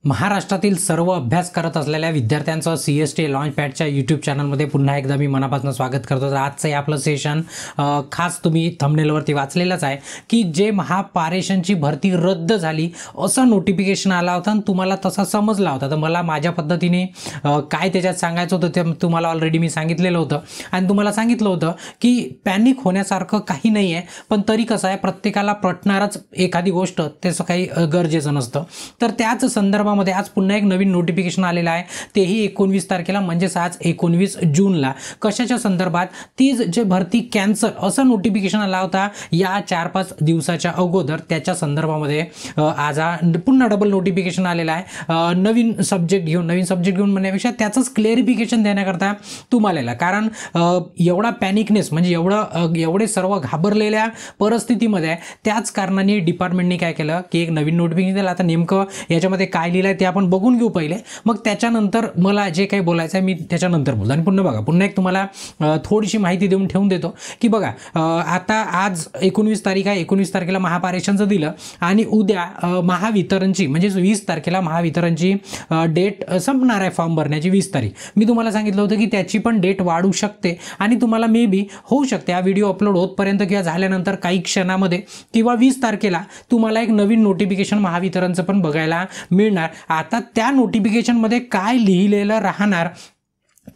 महाराष्ट्रातील सर्व अभ्यास करत असलेल्या विद्यार्थ्यांचं CST लॉन्चपॅडच्या यूट्यूब चॅनलमध्ये पुन्हा एकदा मी मनापासून स्वागत करतो. तर आजचं आपलं सेशन खास तुम्ही थंबनेलवरती वाचलेलंच आहे की जे महापारेषणची भरती रद्द झाली असं नोटिफिकेशन आला होता आणि तुम्हाला तसा समजला होता. तर मला माझ्या पद्धतीने काय त्याच्यात सांगायचं होतं ते तुम्हाला ऑलरेडी मी सांगितलेलं होतं आणि तुम्हाला सांगितलं होतं की पॅनिक होण्यासारखं काही नाही आहे, पण तरी कसं आहे प्रत्येकाला पटणारच एखादी गोष्ट त्याचं काही गरजेचं नसतं. तर त्याच संदर्भात आज पुन्हा एक नवीन नोटिफिकेशन आलेलं आहे, तेही 19 तारखेला म्हणजेच आज 19 जूनला. कशाच्या संदर्भात? तीच जे भरती कॅन्सल असं नोटिफिकेशन आला होता या 4-5 दिवसाच्या अगोदर, त्याच्या संदर्भामध्ये आज पुन्हा डबल नोटिफिकेशन आलेलं आहे. नवीन सब्जेक्ट घेऊन म्हणण्यापेक्षा त्याचंच क्लॅरिफिकेशन देण्याकरता तुम्हाला, कारण एवढा पॅनिकनेस म्हणजे एवढे सर्व घाबरलेल्या परिस्थितीमध्ये त्याच कारणाने डिपार्टमेंटने काय केलं की एक नवीन नोटिफिकेशन दिलं. आता नेमकं याच्यामध्ये काय लिहिलं आहे ते आपण बघून घेऊ पहिले, मग त्याच्यानंतर मला जे काही बोलायचं आहे मी त्याच्यानंतर बोलतो. आणि पुन्हा एक तुम्हाला थोडीशी माहिती देऊन ठेवून देतो की बघा, आता आज 19 तारीख आहे. 19 तारखेला महापारेषणचं दिलं आणि उद्या महावितरणची म्हणजे 20 तारखेला महावितरणची डेट संपणार आहे फॉर्म भरण्याची, 20 तारीख. मी तुम्हाला सांगितलं होतं की त्याची पण डेट वाढू शकते आणि तुम्हाला मे बी होऊ शकते हा व्हिडिओ अपलोड होतपर्यंत किंवा झाल्यानंतर काही क्षणामध्ये किंवा 20 तारखेला तुम्हाला एक नवीन नोटिफिकेशन महावितरणचं पण बघायला मिळणार. आता त्या नोटिफिकेशनमध्ये काय लिहिलेलं राहणार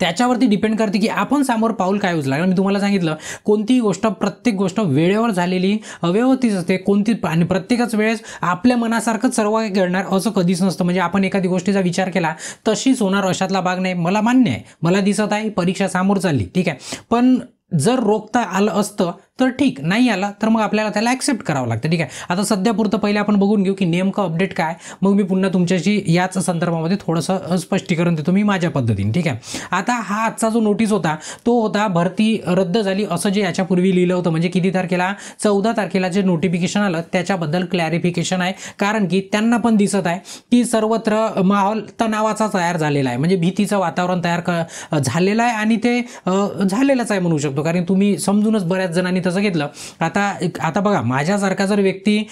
त्याच्यावरती डिपेंड करते की आपण समोर पाऊल काय उचलणार. मी तुम्हाला सांगितलं कोणतीही गोष्ट, प्रत्येक गोष्ट वेळेवर झालेली व्यवस्थित असते कोणती, आणि प्रत्येकच वेळेस आपल्या मनासारखंच सर्व काही घडणार असं कधीच नसतं. म्हणजे आपण एखादी गोष्टीचा विचार केला तशीच होणार अशातला भाग नाही. मला मान्य आहे, मला दिसत आहे परीक्षा समोर चालली, ठीक आहे, पण जर रोखता आलं असतं तर ठीक, नाही आला तर मग आपल्याला त्याला ॲक्सेप्ट करावं लागतं, ठीक आहे. आता सध्यापुरतं पहिले आपण बघून घेऊ की नेमकं अपडेट काय, मग मी पुन्हा तुमच्याशी याच संदर्भामध्ये थोडंसं स्पष्टीकरण देतो मी माझ्या पद्धतीने, ठीक आहे. आता हा आजचा जो नोटीस होता तो होता भरती रद्द झाली असं जे याच्यापूर्वी लिहिलं होतं, म्हणजे किती तारखेला, 14 तारखेला जे नोटिफिकेशन आलं त्याच्याबद्दल क्लॅरिफिकेशन आहे. कारण की त्यांना पण दिसत आहे की सर्वत्र माहोल तणावाचा तयार झालेला आहे, म्हणजे भीतीचं वातावरण तयार झालेलं आहे आणि ते झालेलंच आहे म्हणू शकतो. कारण तुम्ही समजूनच बऱ्याच जणांनी तसं घेतलं. आता बघा, माझ्यासारखा जर व्यक्ती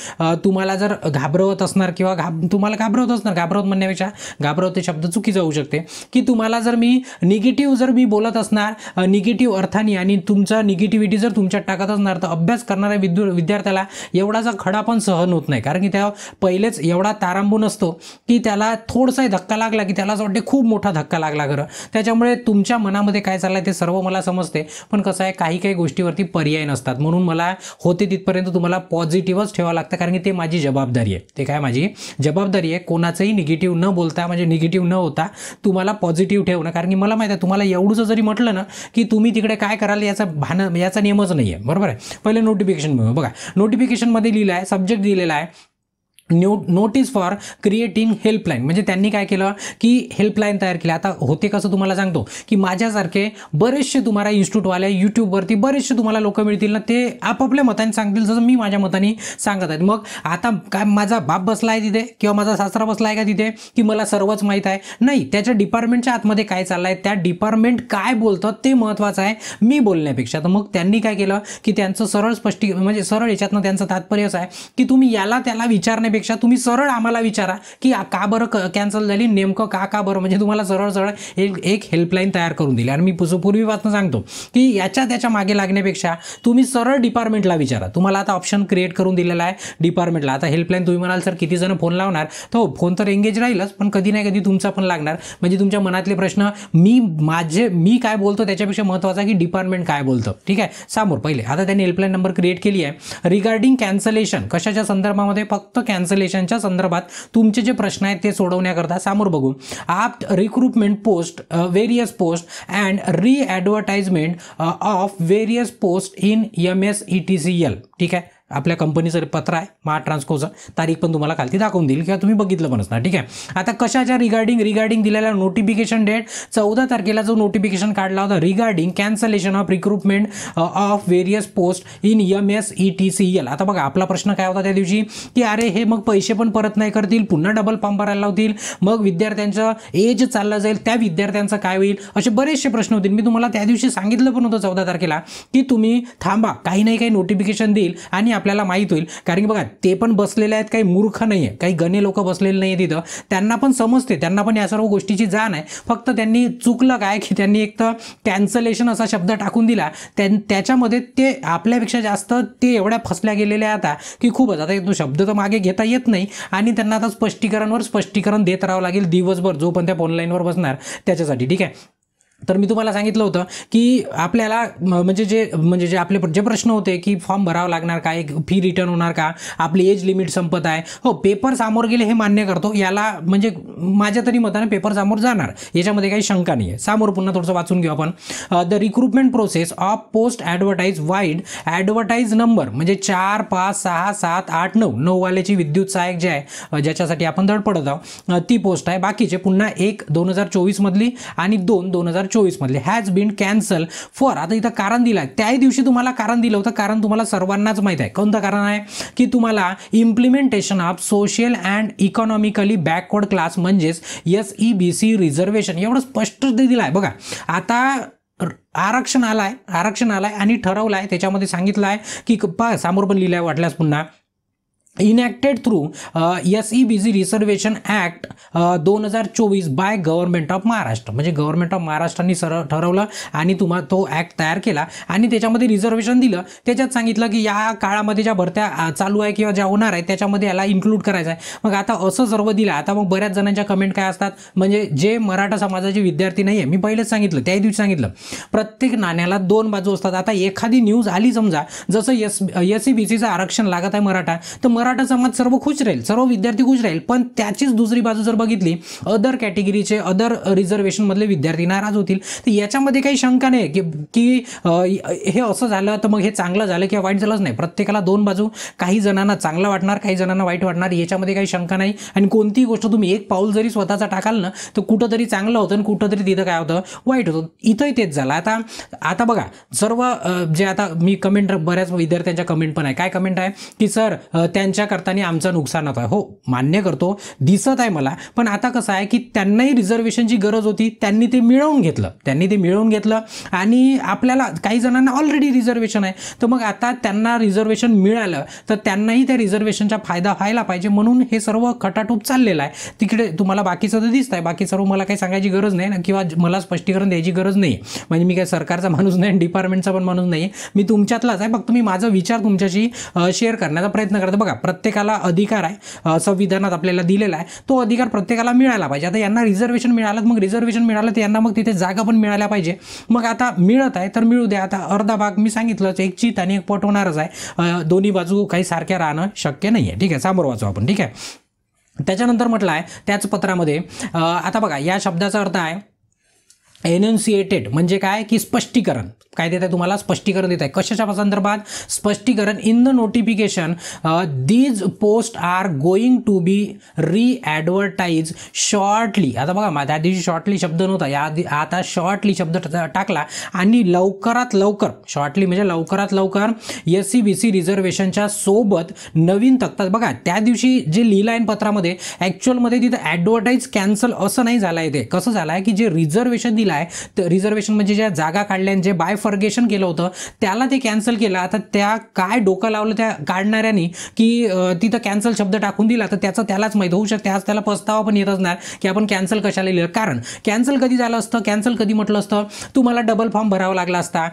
तुम्हाला जर घाबरवत असणार किंवा तुम्हाला घाबरवत म्हणण्यापेक्षा घाबरवते शब्द चुकी जाऊ शकते, की तुम्हाला जर मी निगेटिव्ह जर मी बोलत असणार निगेटिव्ह अर्थाने आणि तुमचा निगेटिव्हिटी जर तुमच्यात टाकत असणार तर अभ्यास करणाऱ्या विद्यार्थ्याला एवढाचा खडा पण सहन होत नाही. कारण की त्या पहिलेच एवढा तारांबून असतो की त्याला थोडासा धक्का लागला की त्याला असं वाटते खूप मोठा धक्का लागला खरं. त्याच्यामुळे तुमच्या मनामध्ये काय चाललंय ते सर्व मला समजते, पण कसं आहे काही गोष्टीवरती पर्याय नसतात. म्हणून मला होते तिथपर्यंत तुम्हाला पॉझिटिव्हच ठेवावं लागतं, कारण की ते माझी जबाबदारी आहे. ते काय माझी जबाबदारी आहे, कोणाचंही निगेटिव्ह न बोलता म्हणजे निगेटिव्ह न होता तुम्हाला पॉझिटिव्ह ठेवणं. कारण की मला माहिती आहे तुम्हाला एवढंच जरी म्हटलं ना की तुम्ही तिकडे काय कराल याचा नियमच नाही आहे, बरोबर आहे. पहिले नोटिफिकेशन बघा, नोटिफिकेशनमध्ये लिहिलं आहे, सब्जेक्ट दिलेला आहे नोटीस फॉर क्रिएटिंग हेल्पलाईन. म्हणजे त्यांनी काय केलं की हेल्पलाईन तयार केली. आता होते कसं तुम्हाला सांगतो की माझ्यासारखे बरेचसे तुम्हाला इन्स्टिट्यूटवाले यूट्यूबवरती बरेचसे तुम्हाला लोक मिळतील ना, ते आपापल्या मताने सांगतील जसं मी माझ्या मताने सांगत आहेत. मग आता काय माझा बाप बसला आहे तिथे किंवा माझा सासरा बसला आहे का तिथे की मला सर्वच माहीत आहे? नाही, त्याच्या डिपार्टमेंटच्या आतमध्ये काय चाललं आहे, त्या डिपार्टमेंट काय बोलतं ते महत्त्वाचं आहे मी बोलण्यापेक्षा. तर मग त्यांनी काय केलं की त्यांचं सरळ म्हणजे सरळ याच्यातनं त्यांचं तात्पर्य असं आहे की तुम्ही याला त्याला विचारण्यापेक्षा तुम्ही सरळ आम्हाला विचारा की का बरं कॅन्सल झाली, नेमकं का बरं. म्हणजे तुम्हाला सरळ एक हेल्पलाईन तयार करून दिली. आणि मी पूर्वीपासून सांगतो की त्याच्या मागे लागण्यापेक्षा तुम्ही सरळ डिपार्टमेंटला विचारा. तुम्हाला आता ऑप्शन क्रिएट करून दिलेला आहे डिपार्टमेंटला. आता हेल्पलाईन तुम्ही म्हणाल सर किती जण फोन लावणार, तो फोन तर एंगेज राहीलच, पण कधी ना कधी तुमचा पण लागणार. म्हणजे तुमच्या मनातले प्रश्न मी काय बोलतो त्याच्यापेक्षा महत्त्वाचं आहे की डिपार्टमेंट काय बोलतं, ठीक आहे, समोर पहिले. आता त्यांनी हेल्पलाईन नंबर क्रिएट केली आहे रिगार्डिंग कॅन्सलेशन. कशाच्या संदर्भामध्ये? फक्त कॅन्सलेशनच्या संदर्भात तुमचे जे प्रश्न आहेत ते सोडवण्याकरता. समोर बघू, आप recruitment post various post and advertisement of various post in MSETCL, ठीक आहे. आपल्या कंपनीचं पत्र आहे महाट्रान्सकोचं, तारीख पण तुम्हाला खालती दाखवून देईल किंवा तुम्ही बघितलं पण असणार, ठीक आहे. आता कशाच्या रिगार्डिंग दिलेला नोटिफिकेशन डेट 14 तारखेला जो नोटिफिकेशन काढला होता regarding cancellation of recruitment of various post in MSETCL. आता बघा, आपला प्रश्न काय होता त्या दिवशी की अरे हे मग पैसे पण परत नाही करतील, पुन्हा डबल फॉर्म भरायला लावतील, मग विद्यार्थ्यांचं एज चाललं जाईल, त्या विद्यार्थ्यांचं काय होईल, असे बरेचसे प्रश्न होतील. मी तुम्हाला त्या दिवशी सांगितलं पण होतं 14 तारखेला की तुम्ही थांबा, काही नाही काही नोटिफिकेशन देईल आणि आपल्याला माहीत होईल. कारण की बघा ते पण बसलेले आहेत, काही मूर्ख नाही आहे, काही गणे लोक बसलेले नाही तिथं, त्यांना पण समजते, त्यांना पण या सर्व गोष्टीची जाण आहे. फक्त त्यांनी चुकलं काय की त्यांनी एक तर कॅन्सलेशन असा शब्द टाकून दिला, त्याच्यामध्ये ते आपल्यापेक्षा जास्त ते एवढ्या फसल्या गेलेल्या आता की खूपच. आता तो शब्द तर मागे घेता येत नाही आणि त्यांना आता स्पष्टीकरण देत राहावं लागेल दिवसभर, जो पण त्या ऑनलाईनवर बसणार त्याच्यासाठी. ठीक आहे. तर मी तुम्हाला सांगितलं होतं की आपल्याला म्हणजे जे आपले जे प्रश्न होते की फॉर्म भरावा लागणार का, एक फी रिटर्न होणार का, आपली एज लिमिट संपत आहे. हो, पेपर सामोर गेले हे मान्य करतो, याला म्हणजे माझ्या तरी मताने पेपर सामोर जाणार, याच्यामध्ये काही शंका नाही आहे. सामोर पुन्हा थोडंसं वाचून घेऊ आपण. The recruitment process of post advertise wide advertise number म्हणजे 4, 5, 6, 7, 8, 9 वाल्याची विद्युत सहायक जे आहे ज्याच्यासाठी आपण धडपडत आहोत ती पोस्ट आहे. बाकीचे पुन्हा 1 2024 मधली आणि 2 2024 मधले हॅज बीन कॅन्सल फॉर. आता इथं कारण दिलं आहे, त्याही दिवशी तुम्हाला कारण दिलं होतं. कारण तुम्हाला सर्वांनाच माहीत आहे कोणतं कारण आहे की तुम्हाला implementation of social and economically backward class म्हणजेच SEBC रिझर्वेशन एवढं स्पष्ट दिलं आहे. बघा आता आरक्षण आलाय आणि ठरवलं आहे, त्याच्यामध्ये सांगितलं आहे की समोर पण लिहिलं आहे वाटल्यास पुन्हा, enacted through SEBC reservation act 2024 by government of Maharashtra. म्हणजे गव्हर्नमेंट ऑफ महाराष्ट्राने ठरवलं आणि तुम्हाला तो ॲक्ट तयार केला आणि त्याच्यामध्ये रिझर्वेशन दिलं. त्याच्यात सांगितलं की या काळामध्ये ज्या भरत्या चालू आहे किंवा ज्या होणार आहे त्याच्यामध्ये याला इन्क्लूड करायचं आहे. मग आता असं सर्व दिलं. आता मग बऱ्याच जणांच्या कमेंट काय असतात, म्हणजे जे मराठा समाजाचे विद्यार्थी नाही आहे, मी पहिलेच सांगितलं, त्याही दिवशी सांगितलं, प्रत्येक नाण्याला 2 बाजू असतात. आता एखादी न्यूज आली समजा, जसं SEBCचं आरक्षण लागत आहे मराठा, तर मराठा समाज सर्व खुश राहील, सर्व विद्यार्थी खुश राहील. पण त्याचीच दुसरी बाजू जर बघितली, अदर कॅटेगरीचे अदर रिझर्वेशन मधले विद्यार्थी नाराज होतील. तर याच्यामध्ये काही शंका नाही की हे असं झालं तर मग हे चांगलं झालं किंवा वाईट झालंच नाही. प्रत्येकाला 2 बाजू, काही जणांना चांगलं वाटणार, काही जणांना वाईट वाटणार, याच्यामध्ये काही शंका नाही. आणि कोणतीही गोष्ट तुम्ही एक पाऊल जरी स्वतःचा टाकाल ना, तर कुठंतरी चांगलं होतं आणि कुठंतरी तिथं काय होतं, वाईट होतं. इथंही तेच झालं. आता बघा सर्व जे आता मी कमेंट, बऱ्याच विद्यार्थ्यांच्या कमेंट पण आहे. काय कमेंट आहे की सर त्यांच्या करताना आमचं नुकसान होतं. हो, मान्य करतो, दिसत आहे मला. पण आता कसं आहे की त्यांनाही रिझर्वेशनची गरज होती, त्यांनी ते मिळवून घेतलं आणि आपल्याला काही जणांना ऑलरेडी रिझर्वेशन आहे, तर मग आता त्यांना रिझर्वेशन मिळालं तर त्यांनाही त्या रिझर्वेशनचा फायदा व्हायला पाहिजे, म्हणून हे सर्व खटाटोप चाललेलं आहे. तिकडे तुम्हाला बाकीचं तर दिसत आहे, बाकी सर्व मला काही सांगायची गरज नाही ना, किंवा मला स्पष्टीकरण द्यायची गरज नाही. म्हणजे मी काही सरकारचा माणूस नाही, डिपार्टमेंटचा पण माणूस नाही, मी तुमच्यातलाच आहे. फक्त मी माझा विचार तुमच्याशी शेअर करण्याचा प्रयत्न करतो. बघा प्रत्येकाला अधिकार आहे, संविधानात आपल्याला दिलेला आहे, तो अधिकार प्रत्येकाला मिळाला पाहिजे. आता यांना रिझर्वेशन मिळालं, मग रिझर्वेशन मिळालं तर यांना मग तिथे जागा पण मिळाल्या पाहिजे. मग आता मिळत आहे तर मिळू द्या. आता अर्धा भाग मी सांगितलंच, एक चित आणि एक पट होणारच आहे. दोन्ही बाजू काही सारख्या राहणं शक्य नाही आहे. ठीक आहे, समोर वाचू आपण. ठीक आहे, त्याच्यानंतर म्हटलं आहे त्याच पत्रामध्ये, आता बघा या शब्दाचा अर्थ आहे एन्युन्सिएटेड. म्हणजे काय की स्पष्टीकरण. काय देत आहे तुम्हाला, स्पष्टीकरण देत आहे. कशाच्या संदर्भात स्पष्टीकरण, in the notification these post are going to be advertise shortly. आता बघा त्या दिवशी शॉर्टली शब्द नव्हता, आता शॉर्टली शब्द टाकला आणि लवकरात लवकर, शॉर्टली म्हणजे लवकरात लवकर SEBC रिझर्वेशनच्या सोबत नवीन तक्ता. बघा त्या दिवशी जे लिहिलं आहे पत्रामध्ये, ॲक्च्युअलमध्ये तिथं ॲडव्हर्टाईज कॅन्सल असं नाही झालं आहे. ते कसं झालं आहे की जे रिझर्वेशन दिलं आहे, तर रिझर्वेशन म्हणजे ज्या जागा काढल्या, जे बायफर्गेशन केलं होतं त्याला ते कॅन्सल केलं. आता त्या काय डोकं लावलं त्या काढणाऱ्यांनी की तिथं कॅन्सल शब्द टाकून दिला, तर त्याचं त्यालाच माहीत होऊ शकते. आज त्याला पस्तावा पण येत असणार की आपण कॅन्सल कशाला लिहिलं. कारण कॅन्सल कधी झालं असतं, कॅन्सल कधी म्हटलं असतं, तुम्हाला डबल फॉर्म भरावा लागला असता,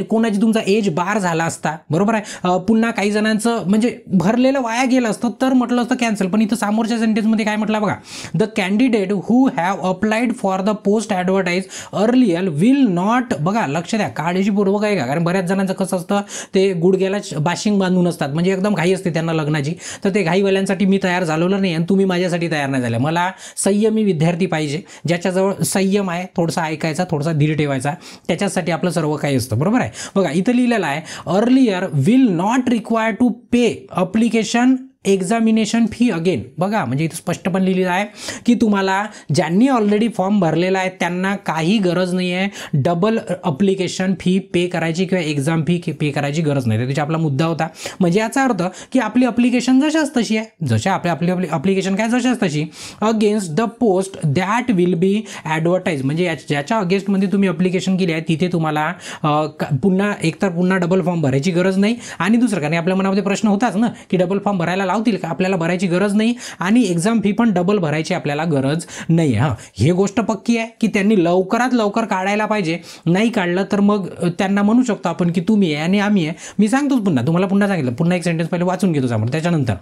कोणाची तुमचा एज बार झाला असता, बरोबर आहे, पुन्हा काही जणांचं म्हणजे भरलेलं वाया गेलं असतं तर म्हटलं असतं कॅन्सल. पण इथं समोरच्या सेंटेन्समध्ये काय म्हटलं बघा, the candidate who have applied for the post advertise earlier will not. बघा लक्ष द्या, काळजीपूर्वक आहे का, कारण बऱ्याच जणांचं कसं असतं, ते गुडघ्याला बाशिंग बांधून असतात, म्हणजे एकदम घाई असते त्यांना लग्नाची. तर ते घाईवाल्यांसाठी मी तयार झालेलो नाही आणि तुम्ही माझ्यासाठी तयार नाही झाले. मला संयमी विद्यार्थी पाहिजे, ज्याच्याजवळ संयम आहे, थोडासा ऐकायचा, थोडासा धीर ठेवायचा, त्याच्यासाठी आपलं सर्व काही असतं, बरोबर आहे. बघा इथं लिहिलेलं आहे, earlier will not require to pay application examination fee again. बघा म्हणजे इथं स्पष्टपणे लिहिलेलं आहे की तुम्हाला ज्यांनी ऑलरेडी फॉर्म भरलेला आहे त्यांना काही गरज नाही आहे डबल अप्लिकेशन फी पे करायची किंवा एक्झाम फी पे करायची गरज नाही. त्याचा आपला मुद्दा होता. म्हणजे याचा अर्थ की आपली अप्लिकेशन जशाच तशी आहे, जशा आपली अप्लिकेशन काय जशाच तशी. Against the post that will be advertise, म्हणजे ज्याच्या अगेन्स्टमध्ये तुम्ही अप्लिकेशन केली आहे तिथे तुम्हाला पुन्हा डबल फॉर्म भरायची गरज नाही. आणि दुसरं कारण आपल्या मनामध्ये प्रश्न होताच ना की डबल फॉर्म भरायला लावतील का, आपल्याला भरायची गरज नाही आणि एक्झाम फी पण डबल भरायची आपल्याला गरज नाही. हां, ही गोष्ट पक्की आहे की त्यांनी लवकरात लवकर काढायला पाहिजे. नाही काढलं तर मग त्यांना म्हणू शकतो आपण की तुम्ही आहे आणि आम्ही आहे. मी सांगतोच तुम्हाला पुन्हा सांगितलं, पुन्हा एक सेंटेन्स पहिले वाचून घेतो समोर. त्याच्यानंतर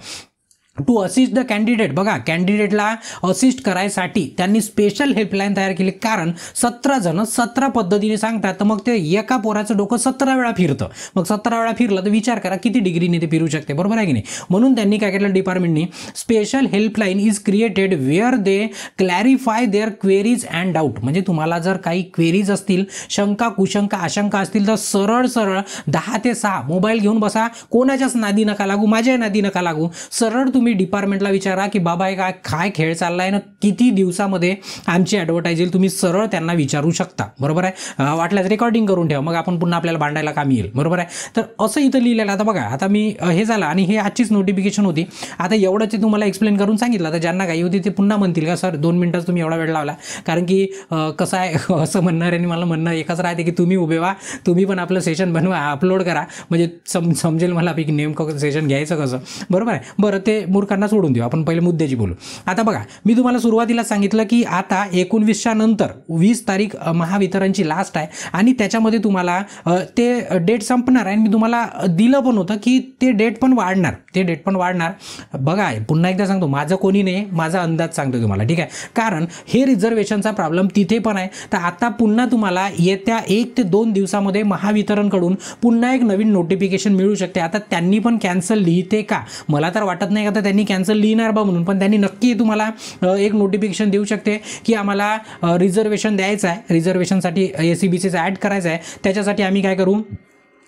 टू असिस्ट द कॅन्डिडेट. बघा कॅन्डिडेटला असिस्ट करायसाठी त्यांनी स्पेशल हेल्पलाईन तयार केली. कारण 17 जण 17 पद्धतीने सांगतात तर मग ते एका पोराचं डोकं 17 वेळा फिरतं. मग 17 वेळा फिरलं तर विचार करा किती डिग्रीने ते फिरू शकते, बरोबर आहे की नाही. म्हणून त्यांनी काय केलं डिपार्टमेंटनी, special helpline is created where they clarify their queries and doubt. म्हणजे तुम्हाला जर काही क्वेरीज असतील, शंका कुशंका आशंका असतील तर सरळ 10 ते 6 मोबाईल घेऊन बसा. कोणाच्याच नादी नका लागू, माझ्या नादी नका लागू. सरळ तुम्ही डिपार्टमेंटला विचारा की बाबा हे काय खेळ चाललाय ना, किती दिवसामध्ये आमची ॲडव्हर्टाईज येईल. तुम्ही सरळ त्यांना विचारू शकता, बरोबर आहे. वाटल्यास रेकॉर्डिंग करून ठेवा, मग आपण पुन्हा आपल्याला भांडायला कामी येईल, बरोबर आहे. तर असं इथं लिहिलेलं. आता बघा आता मी हे झालं आणि हे आजचीच नोटिफिकेशन होती. आता एवढं ते तुम्हाला एक्सप्लेन करून सांगितलं. तर ज्यांना काही होती ते पुन्हा म्हणतील का सर 2 मिनिटच तुम्ही एवढा वेळ लावला. कारण की कसं आहे असं म्हणणाऱ्यांनी मला म्हणणं एकच राहते की तुम्ही उभे व्हा, तुम्ही पण आपलं सेशन बनवा, अपलोड करा, म्हणजे समजेल मला की नेमकं सेशन घ्यायचं कसं, बरोबर आहे. बरं ते मूर्खांना सोडून देऊ, आपण पहिले मुद्द्याची बोलू. आता बघा मी तुम्हाला सुरुवातीला सांगितलं की आता 19च्या नंतर 20 तारीख महावितरणची लास्ट आहे आणि त्याच्यामध्ये तुम्हाला ते डेट संपणार आहे. आणि मी तुम्हाला दिलं पण होतं की ते डेट पण वाढणार. बघा पुन्हा एकदा सांगतो, माझं कोणी नाही, माझा अंदाज सांगतो तुम्हाला, ठीक आहे. कारण हे रिझर्वेशनचा प्रॉब्लेम तिथे पण आहे. तर आता पुन्हा तुम्हाला येत्या 1 ते 2 दिवसामध्ये महावितरणकडून पुन्हा एक नवीन नोटिफिकेशन मिळू शकते. आता त्यांनी पण कॅन्सल लिहिते का, मला तर वाटत नाही का त्यांनी कॅन्सल लिहिणार बा म्हणून, पण त्यांनी नक्की तुम्हाला एक नोटिफिकेशन देऊ शकते की आम्हाला रिझर्वेशन द्यायचं आहे, रिझर्वेशनसाठी SEBCचं ॲड करायचं आहे. त्याच्यासाठी आम्ही काय करू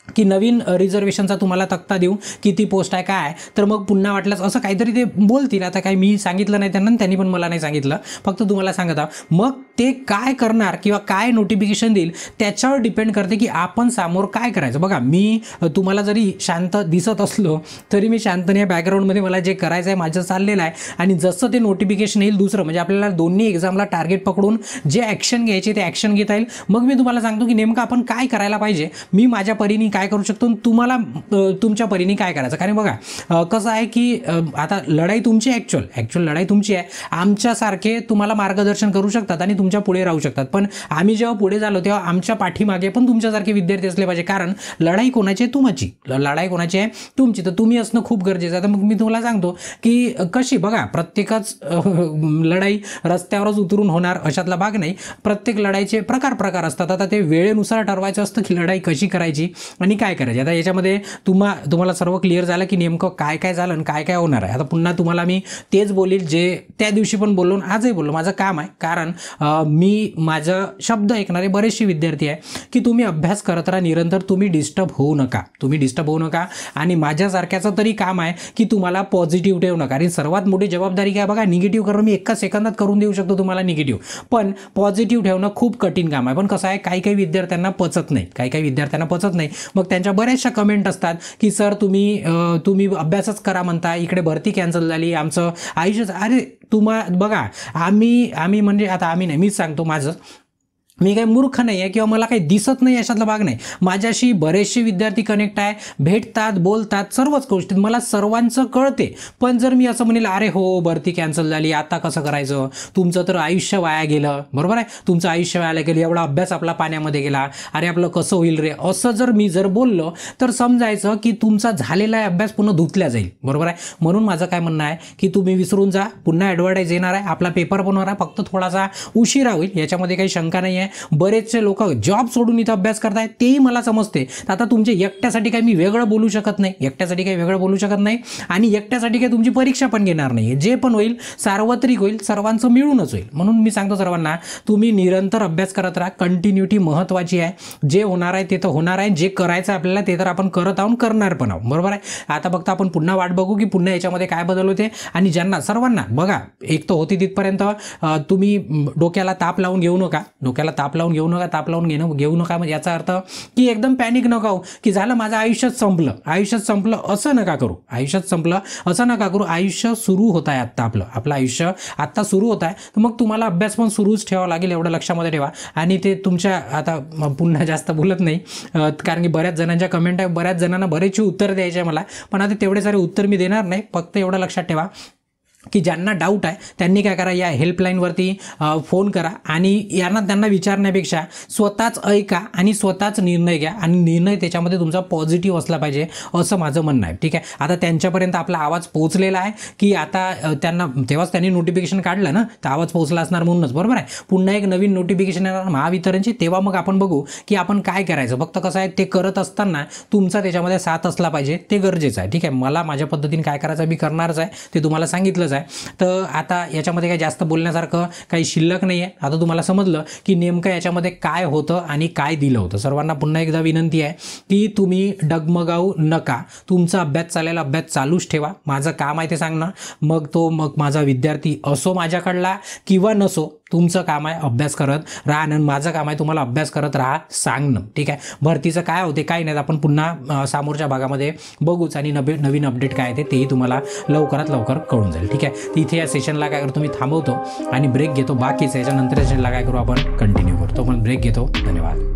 की नवीन रिझर्वेशनचा तुम्हाला तक्ता देऊ, किती पोस्ट आहे काय. तर मग पुन्हा वाटल्यास असं काहीतरी ते बोलतील. आता काही मी सांगितलं नाही त्यांना, त्यांनी पण मला नाही सांगितलं, फक्त तुम्हाला सांगत आहोत. मग ते काय करणार किंवा काय नोटिफिकेशन देईल त्याच्यावर डिपेंड करते की आपण समोर काय करायचं. बघा मी तुम्हाला जरी शांत दिसत असलो तरी मी शांतने बॅकग्राऊंडमध्ये मला जे करायचं आहे माझं चाललेलं आहे. आणि जसं ते नोटिफिकेशन येईल दुसरं, म्हणजे आपल्याला दोन्ही एक्झामला टार्गेट पकडून जे ॲक्शन घ्यायचे ते ॲक्शन घेता येईल. मग मी तुम्हाला सांगतो की नेमकं आपण काय करायला पाहिजे, मी माझ्या परीने काय करू शकतो, तुम्हाला तुमच्या परीने काय करायचं. कारण बघा कसं आहे की आता लढाई तुमची ॲक्च्युअल लढाई तुमची आहे. आमच्यासारखे तुम्हाला मार्गदर्शन करू शकतात आणि तुमच्या पुढे राहू शकतात, पण आम्ही जेव्हा पुढे झालो तेव्हा आमच्या पाठीमागे पण तुमच्यासारखे विद्यार्थी असले पाहिजे. कारण लढाई कोणाची आहे, लढाई कोणाची आहे, तुमची. तर तुम्ही असणं खूप गरजेचं आहे. तर मग मी तुम्हाला सांगतो की कशी बघा प्रत्येकच लढाई रस्त्यावरच उतरून होणार अशातला भाग नाही. प्रत्येक लढाईचे प्रकार असतात. आता ते वेळेनुसार ठरवायचं असतं की लढाई कशी करायची आणि काय करायचे. आता याच्यामध्ये तुम्हाला सर्व क्लिअर झालं की नेमकं काय झालं आणि काय होणार आहे. आता पुन्हा तुम्हाला मी तेच बोलील जे त्या दिवशी पण बोललो, आजही बोललो. माझं काम आहे, कारण मी माझं शब्द ऐकणारे बरेचसे विद्यार्थी आहे की तुम्ही अभ्यास करत राहा निरंतर, तुम्ही डिस्टर्ब होऊ नका. आणि माझ्यासारख्याचं तरी काम आहे की तुम्हाला पॉझिटिव्ह ठेवू नका. आणि सर्वात मोठी जबाबदारी काय बघा, निगेटिव्ह करणं मी एका सेकंदात करून देऊ शकतो तुम्हाला निगेटिव्ह, पण पॉझिटिव्ह ठेवणं खूप कठीण काम आहे. पण कसं आहे काही विद्यार्थ्यांना पचत नाही. मग त्यांच्या बऱ्याचशा कमेंट असतात की सर तुम्ही अभ्यासच करा म्हणता, इकडे भरती कॅन्सल झाली, आमचं आयुष्य. अरे बघा आम्ही म्हणजे आता आम्ही नाही, मीच सांगतो माझं, मी काही मूर्ख नाही आहे किंवा मला काही दिसत नाही अशातला भाग नाही. माझ्याशी बरेचसे विद्यार्थी कनेक्ट आहे, भेटतात, बोलतात, सर्वच गोष्टी मला सर्वांचं कळते. पण जर मी असं म्हणेल अरे हो भरती कॅन्सल झाली आता कसं करायचं, तुमचं तर आयुष्य वाया गेलं, बरोबर आहे, तुमचं आयुष्य वाया गेलं, एवढा अभ्यास आपला पाण्यामध्ये गेला, अरे आपलं कसं होईल रे, असं जर मी बोललो तर समजायचं की तुमचा झालेला आहे अभ्यास पुन्हा धुतल्या जाईल, बरोबर आहे. म्हणून माझं काय म्हणणं आहे की तुम्ही विसरून जा, पुन्हा ॲडव्हर्टाईज येणार आहे, आपला पेपर पण होणार आहे, फक्त थोडासा उशिरा होईल, याच्यामध्ये काही शंका नाही आहे. आहे, बरेचसे लोक जॉब सोडून इथं अभ्यास करतायत, तेही मला समजते. आता तुमच्या एकट्यासाठी काही मी वेगळं बोलू शकत नाही, आणि एकट्यासाठी काही तुमची परीक्षा पण घेणार नाही. जे पण होईल सार्वत्रिक होईल, सर्वांचं मिळूनच होईल. म्हणून मी सांगतो सर्वांना, तुम्ही निरंतर अभ्यास करत राहा. कंटिन्युटी महत्त्वाची आहे. जे होणार आहे ते तर होणार आहे, जे करायचं आपल्याला ते तर आपण करत आहोत, करणार पण आहोत, बरोबर आहे. आता फक्त आपण पुन्हा वाट बघू की पुन्हा याच्यामध्ये काय बदल होते. आणि ज्यांना सर्वांना बघा, एक तर होती तिथपर्यंत तुम्ही डोक्याला ताप लावून घेऊ नका, ताप लावून घेऊ नका. म्हणजे याचा अर्थ की एकदम पॅनिक नका हो, की झालं माझं आयुष्यात संपलं असं नका करू. आयुष्य सुरू होत आहे आत्ता, आपलं आयुष्य आत्ता सुरू होत आहे. तर मग तुम्हाला अभ्यास पण सुरूच ठेवावा लागेल, एवढं लक्षामध्ये ठेवा. आणि ते तुमच्या, आता पुन्हा जास्त बोलत नाही कारण की बऱ्याच जणांच्या कमेंट आहे, बऱ्याच जणांना बरेचसे उत्तर द्यायचे आहे मला, पण आता तेवढे सारे उत्तर मी देणार नाही. फक्त एवढं लक्षात ठेवा की ज्यांना डाऊट आहे त्यांनी काय करा, या हेल्पलाईनवरती फोन करा आणि त्यांना विचारण्यापेक्षा स्वतःच ऐका आणि स्वतःच निर्णय घ्या. आणि निर्णय त्याच्यामध्ये तुमचा पॉझिटिव्ह असला पाहिजे, असं माझं म्हणणं आहे. ठीक आहे, आता त्यांच्यापर्यंत आपला आवाज पोहोचलेला आहे की आता तेव्हाच त्यांनी नोटिफिकेशन काढलं ना, तर आवाज पोहोचला असणार म्हणूनच, बरोबर आहे. पुन्हा एक नवीन नोटिफिकेशन येणार महावितरणची, तेव्हा मग आपण बघू की आपण काय करायचं. फक्त कसं आहे, ते करत असताना तुमचा त्याच्यामध्ये साथ असला पाहिजे, ते गरजेचं आहे. ठीक आहे, मला माझ्या पद्धतीने काय करायचं मी करणारच आहे, ते तुम्हाला सांगितलंच आहे. तर आता याच्यामध्ये काही जास्त बोलण्यासारखं काही शिल्लक नाही आहे. आता तुम्हाला समजलं की नेमकं याच्यामध्ये काय होतं आणि काय दिलं होतं. सर्वांना पुन्हा एकदा विनंती आहे की तुम्ही डगमगाऊ नका, तुमचा अभ्यास चालेल, अभ्यास चालूच ठेवा. माझं काम आहे ते सांगणं, मग माझा विद्यार्थी असो माझ्याकडला किंवा नसो, तुमचं काम आहे अभ्यास करत राहा आणि माझं काम आहे तुम्हाला अभ्यास करत राहा सांगणं. ठीक आहे, भरतीचं काय होते काय नाही आपण पुन्हा समोरच्या भागामध्ये बघूच, आणि नवीन अपडेट काय आहे तेही तुम्हाला लवकरात लवकर कळून जाईल. ठीक आहे, तिथे या सेशनला काय करतो मी थांबवतो आणि ब्रेक घेतो. बाकीच याच्यानंतर सेशनला काय करू आपण कंटिन्यू करतो, पण ब्रेक घेतो. धन्यवाद.